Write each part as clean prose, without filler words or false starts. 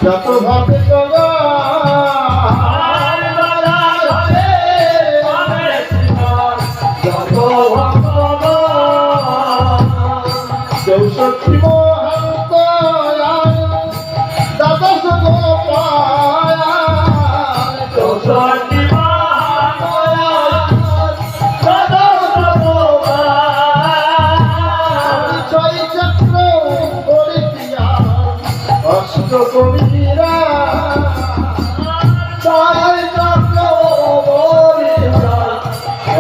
যত ভাবে চৌষট্টি মহান্ত দ্বাদশ গোপাল চৌষট্টি চৈচক্র করিয়া অষ্ট কবিরা ছয় চক্র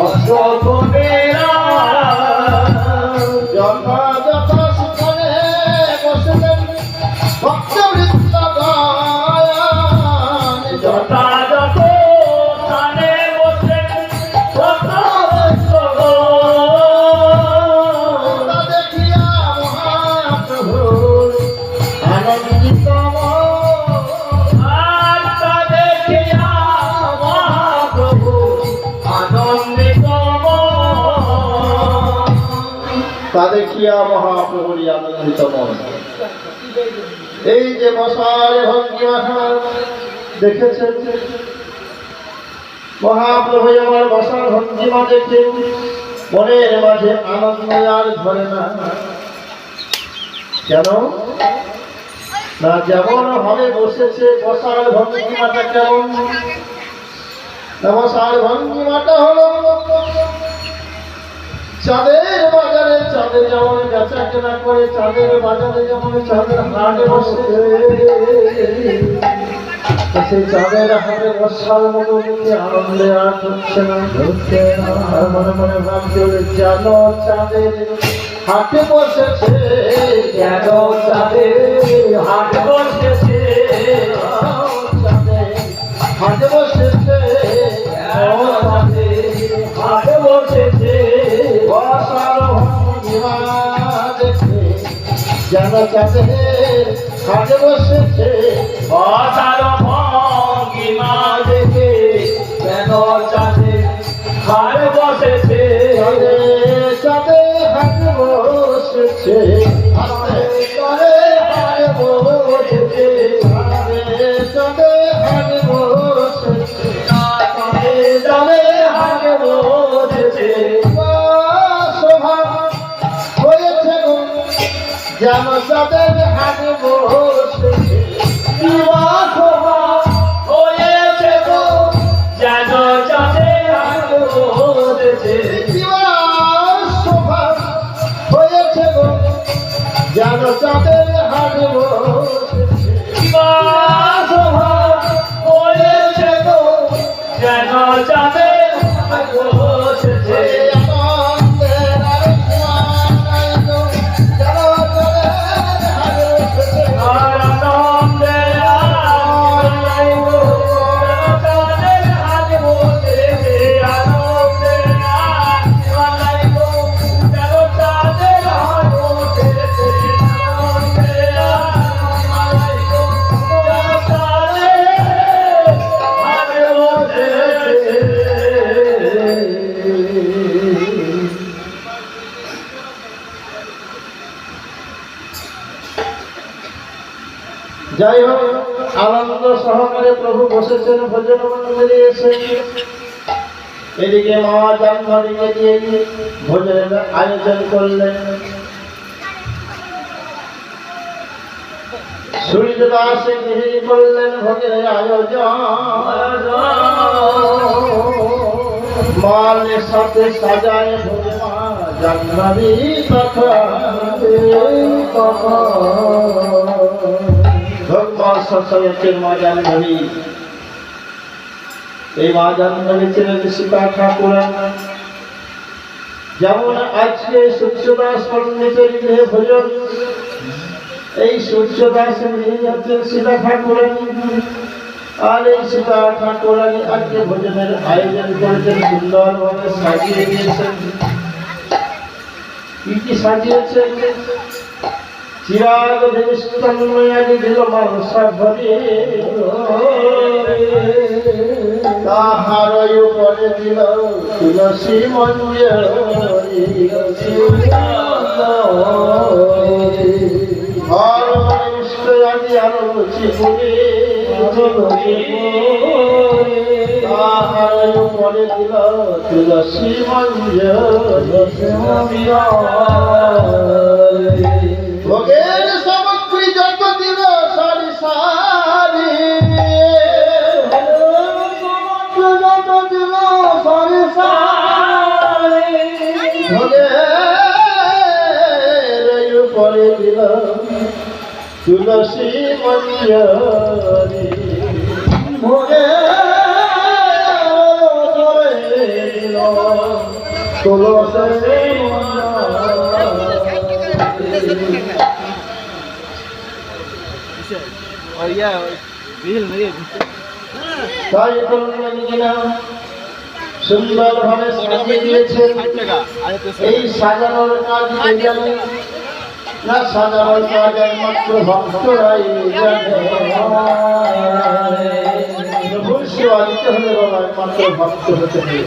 অষ্ট কবিরা যথাযথ স্থানে বসলেন ভক্তবৃন্দ গান যথাযথ স্থানে বসলেন ভক্তবৃন্দ গান দেখিয়া মহাপ্রভু আনন্দিত দেখিয়া মহাপ্রভু আনন্দিত তা দেখিয়া মহাপ্রভুরই আনন্দিত মন। এই যে বসার ভঙ্গিমা দেখেছেন, মহাপ্রভু আমার বসার ভঙ্গিমা দেখে মনের মাঝে আনন্দ আর ধরে না। কেন না, যেমন ভাবে বসেছে বসার ভঙ্গিমাটা কেমন না, বসার ভঙ্গিমাটা হলো চাঁদের বাজারে চাঁদের যেমন বেচা কেনা করে, চাঁদের বাজারে যেমন চাঁদের হাটে বসে, সেই চাঁদের হাটে বসার মতো আনন্দে আর হচ্ছে না, ধরছে না। আর মনে মনে ভাবছে যেন চাঁদের হাটে বসেছে, যেন চাঁদের হাটে বসেছে, চাঁদের হাটে বসেছে, হাটে বসেছে বসার ভঙ্গিমা দেখে, যেন চাঁদের হাটে বসেছে বসার ভঙ্গিমা দেখে, যেন চাঁদের হাটে বসেছে, চাঁদের হাটে বসেছে, চাঁদের হাটে বসেছে, চাঁদের হাটে বসেছে, চাঁদের হাটে বসেছে শোভা হয়েছে যেন চাঁদের হাটে বসেছে, শোভা হয়েছে যেন চাঁদের হাটে বসেছে, শোভা হয়েছে যেন চাঁদের হাটে বসেছে, শোভা হয়েছে যেন চাঁদের হাটে বসেছে। যাই হোক, আনন্দ সহকারে প্রভু বসেছেন ভোজন মন্দিরে এসে। এদিকে মা জাহ্নবীকে দিয়ে ভোজনের আয়োজন করলেন। সূর্যদাসে গৃহিণী করলেন ভোগের আয়োজন, মালের সাথে সাজায় ভোগে মা জাহ্নবী তথা মা জাহ্নবী। এই মা জাহ্নবী ছিলেন সীতা ঠাকুর। যেমন আজকে সূর্যদাস পণ্ডিতের গৃহে ভোজন, এই সূর্যদাস নিয়ে যাচ্ছেন সীতা ঠাকুরানী। আর এই সীতা ঠাকুরানী আজকে ভোজনের আয়োজন করেছেন, সুন্দরভাবে সাজিয়ে দিয়েছেন। কি কি সাজিয়েছে? চিরাগ দেবস্তন্ময়াদি দিল মানসা ভরে, তাহার উপরে দিল তুলসী মঞ্জরি। আর নিশ্চয়াদি আরো চিপুরে, তাহার উপরে দিল তুলসী মঞ্জরি। ভোগের সামগ্রী যত দিল সারি সারি, যত দিল সারি সারি, ভোগের উপরে দিল তুলসী মঞ্জরি। ভোগের উপরে দিল তুলসী সুন্দর ভাবে সাজিয়ে দিয়েছেন। এই সাজানোর কাজ কে জানে? না, সাজানোর কাজ একমাত্র ভক্তরাই জানে। প্রভুর সেবা দিতে হলে একমাত্র ভক্ত হতে হবে।